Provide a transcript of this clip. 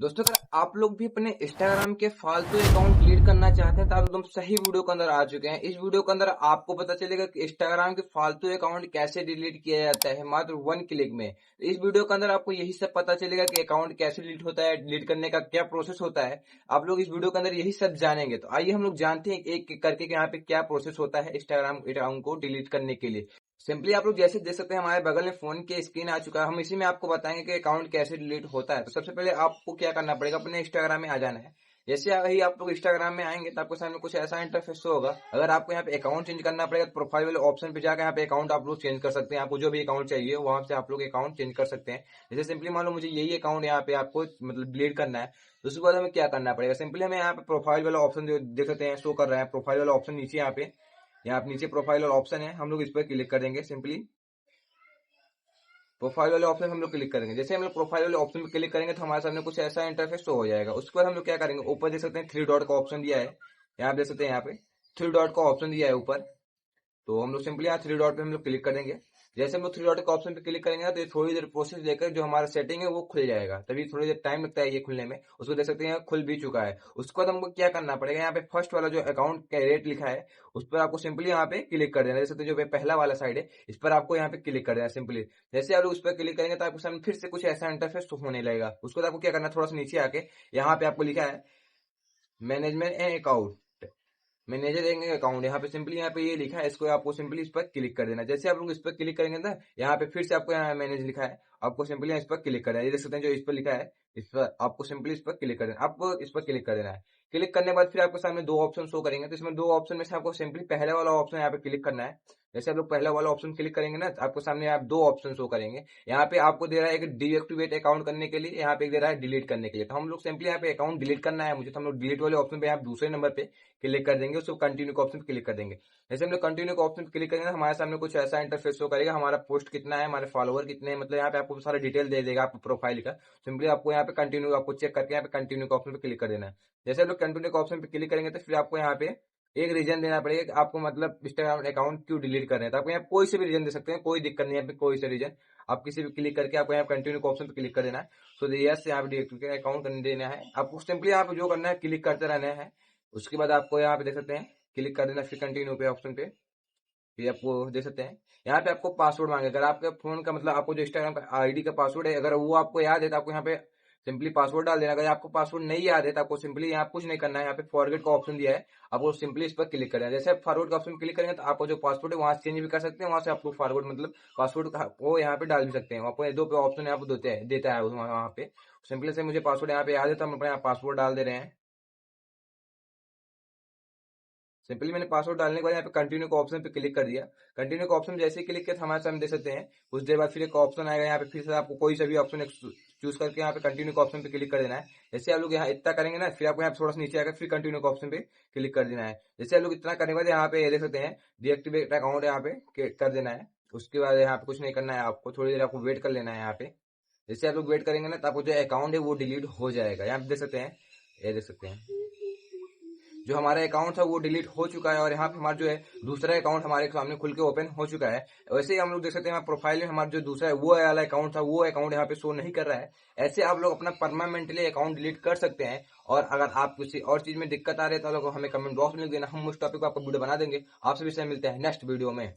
दोस्तों, अगर आप लोग भी अपने इंस्टाग्राम के फालतू अकाउंट डिलीट करना चाहते हैं तो आप एकदम सही वीडियो के अंदर आ चुके हैं। इस वीडियो के अंदर आपको पता चलेगा कि इंस्टाग्राम के फालतू अकाउंट कैसे डिलीट किया जाता है मात्र 1 क्लिक में। इस वीडियो के अंदर आपको यही सब पता चलेगा कि अकाउंट कैसे डिलीट होता है, डिलीट करने का क्या प्रोसेस होता है। आप लोग इस वीडियो के अंदर यही सब जानेंगे। तो आइए हम लोग जानते हैं एक एक करके कि यहाँ पे क्या प्रोसेस होता है इंस्टाग्राम अकाउंट को डिलीट करने के लिए। सिंपली आप लोग जैसे देख सकते हैं हमारे बगल में फोन के स्क्रीन आ चुका है। हम इसी में आपको बताएंगे कि अकाउंट कैसे डिलीट होता है। तो सबसे पहले आपको क्या करना पड़ेगा, अपने इंस्टाग्राम में आ जाना है। जैसे ही आप लोग इंस्टाग्राम में आएंगे तो आपको सामने कुछ ऐसा इंटरफेस होगा। अगर आपको यहाँ पे अकाउंट चेंज करना पड़ेगा तो प्रोफाइल वाले ऑप्शन पे जाकर यहाँ पे अकाउंट आप लोग चेंज कर सकते हैं। आपको जो भी अकाउंट चाहिए वहां से आप लोग अकाउंट चेंज कर सकते हैं। जैसे सिंपली मान लो मुझे यही अकाउंट यहाँ पे आपको मतलब डिलीट करना है, तो उसके बाद हमें क्या करना पड़ेगा। सिंपली हमें यहाँ पे प्रोफाइल वाला ऑप्शन जो देख सकते हैं शो कर रहा है, प्रोफाइल वाला ऑप्शन नीचे यहाँ पे नीचे प्रोफाइल वाला ऑप्शन है, हम लोग इस पर क्लिक कर देंगे। सिंपली प्रोफाइल वाले ऑप्शन हम लोग क्लिक करेंगे। जैसे हम लोग प्रोफाइल वाले ऑप्शन पे क्लिक करेंगे तो हमारे सामने कुछ ऐसा इंटरफेस शो हो जाएगा। उसके बाद हम लोग क्या करेंगे, ऊपर देख सकते हैं 3 डॉट का ऑप्शन दिया है। यहाँ देख सकते हैं यहाँ पे 3 डॉट का ऑप्शन दिया है ऊपर। तो हम लोग सिंपली यहाँ 3 डॉट पे हम लोग क्लिक कर देंगे। जैसे हम लोग 3 डॉट के ऑप्शन पे क्लिक करेंगे ना तो ये थोड़ी देर प्रोसेस लेकर जो हमारा सेटिंग है वो खुल जाएगा। तभी थोड़ी देर टाइम लगता है ये खुलने में। उसको देख सकते हैं खुल भी चुका है। उसके बाद हमको क्या करना पड़ेगा, यहाँ पे फर्स्ट वाला जो अकाउंट का रेट लिखा है उस पर आपको सिंपली यहाँ पे क्लिक कर देना है। जैसे जो पहला वाला साइड है इस पर आपको यहाँ पे क्लिक कर देना है सिंपली। जैसे आप उस पर क्लिक करेंगे तो आपको सामने फिर से कुछ ऐसा इंटरफेस होने लगेगा। उसको आपको क्या करना है, थोड़ा सा नीचे आके यहाँ पे आपको लिखा है मैनेजमेंट एंड अकाउंट, मैनेजर देंगे अकाउंट। यहाँ पे सिंपली यहाँ पे ये लिखा है, इसको आपको सिंपली इस पर क्लिक कर देना। जैसे आप लोग इस पर क्लिक करेंगे ना यहाँ पे फिर से आपको यहाँ मैनेज लिखा है, आपको सिंपली इस पर क्लिक कर देना है। ये देख सकते हैं जो इस पर लिखा है इस पर आपको सिंपली इस पर क्लिक कर देना, आपको इस पर क्लिक कर देना है। क्लिक करने के बाद फिर आपके सामने 2 ऑप्शन शो करेंगे। तो इसमें 2 ऑप्शन में से आपको सिंपली पहले वाला ऑप्शन यहाँ पे क्लिक करना है। जैसे आप लोग पहला वाला ऑप्शन क्लिक करेंगे ना तो आपको सामने आप 2 ऑप्शन शो करेंगे। यहाँ पे आपको दे रहा है एक डीएक्टिवेट अकाउंट करने के लिए, यहाँ पे दे रहा है डिलीट करने के लिए। तो हम लोग सिंपली यहाँ पे अकाउंट डिलीट करना है मुझे, तो हम लोग डिलीट वाले ऑप्शन पे यहाँ दूसरे नंबर पे क्लिक कर देंगे। उसको कंटिन्यू के ऑप्शन पे क्लिक कर देंगे। जैसे हम लोग कंटिन्यू के ऑप्शन पे क्लिक करेंगे हमारे सामने कुछ ऐसा इंटरफेस शो करेगा, हमारा पोस्ट कितना है, हमारे फॉलोवर कितने हैं, मतलब यहाँ पे आपको सारा डिटेल दे देगा आपको प्रोफाइल का। सिंपली आपको यहाँ पे कंटिन्यू आपको चेक करके यहाँ पे कंटिन्यू के ऑप्शन पे क्लिक कर देना है। जैसे हम लोग कंटिन्यू के ऑप्शन पे क्लिक करेंगे तो फिर आपको यहाँ पे एक रीजन देना पड़ेगा कि आपको मतलब इंस्टाग्राम अकाउंट क्यों डिलीट कर रहे हैं। तो आप यहाँ पे कोई से भी रीजन दे सकते हैं, कोई दिक्कत नहीं है। यहाँ पे कोई से रीजन आप किसी भी क्लिक करके आपको यहाँ कंटिन्यू के ऑप्शन पे क्लिक कर देना है। सो यस यहाँ पे डीएक्टिवेट अकाउंट करने देना है आपको। सिंपली यहाँ पे जो करना है क्लिक करते रहना है। उसके बाद आपको यहाँ पे देख सकते हैं क्लिक कर देना, फिर कंटिन्यू पे ऑप्शन पे। फिर आपको देख सकते हैं यहाँ पे आपको पासवर्ड मांगे। अगर आपके फोन का मतलब आपको जो इंस्टाग्राम का आईडी का पासवर्ड है अगर वो आपको याद है तो आपको यहाँ पे सिंपली पासवर्ड डाल देना। अगर आपको पासवर्ड नहीं याद है तो आपको सिंपली यहाँ कुछ नहीं करना है, यहाँ पे फॉरगेट का ऑप्शन दिया है, आपको सिंपली इस पर क्लिक करना है। जैसे आप फॉरवर्ड का ऑप्शन क्लिक करेंगे तो आपको जो पासवर्ड है वहां से चेंज भी कर सकते हैं, वहां से आपको फॉरवर्ड मतलब पासवर्ड वो यहाँ पे डाल भी सकते हैं। आपको 2 पे ऑप्शन यहाँ पे देता है वहाँ पे। सिंपली से मुझे पासवर्ड यहाँ पे याद है तो हम अपने यहाँ पासवर्ड डाल दे रहे हैं। सिंपली मैंने पासवर्ड डालने के बाद यहाँ पे कंटिन्यू के ऑप्शन पे क्लिक कर दिया। कंटिन्यू के ऑप्शन जैसे ही क्लिक किया तो हमारे सामने देख सकते हैं कुछ देर बाद फिर एक ऑप्शन आएगा। यहाँ पे फिर से आपको कोई सा भी ऑप्शन चूज करके यहाँ पे कंटिन्यू के ऑप्शन पे क्लिक कर देना है। जैसे आप लोग यहाँ इतना करेंगे ना फिर आपको यहाँ थोड़ा सा नीचे आकर फिर कंटिन्यू के ऑप्शन पे क्लिक कर देना है। जैसे आप लोग इतना करने के बाद यहाँ पे देख सकते हैं डीएक्टिवेट अकाउंट यहाँ पे कर देना है। उसके बाद यहाँ पे कुछ नहीं करना है, आपको थोड़ी देर आपको वेट कर लेना है यहाँ पे। जैसे आप लोग वेट करेंगे ना तो आपको जो अकाउंट है वो डिलीट हो जाएगा। यहाँ पे देख सकते हैं, ये देख सकते हैं जो हमारा अकाउंट था वो डिलीट हो चुका है और यहाँ पे हमारा जो है दूसरा अकाउंट हमारे सामने खुल के ओपन हो चुका है। वैसे ही हम लोग देख सकते हैं प्रोफाइल में हमारा जो दूसरा है वो वाला अकाउंट था वो अकाउंट यहाँ पे शो नहीं कर रहा है। ऐसे आप लोग अपना परमानेंटली अकाउंट डिलीट कर सकते हैं। और अगर आप किसी और चीज में दिक्कत आ रही है तो हमें कमेंट बॉक्स में लिख देना, हम उस टॉपिक पर आपको वीडियो बना देंगे। आपसे भी मिलते हैं नेक्स्ट वीडियो में।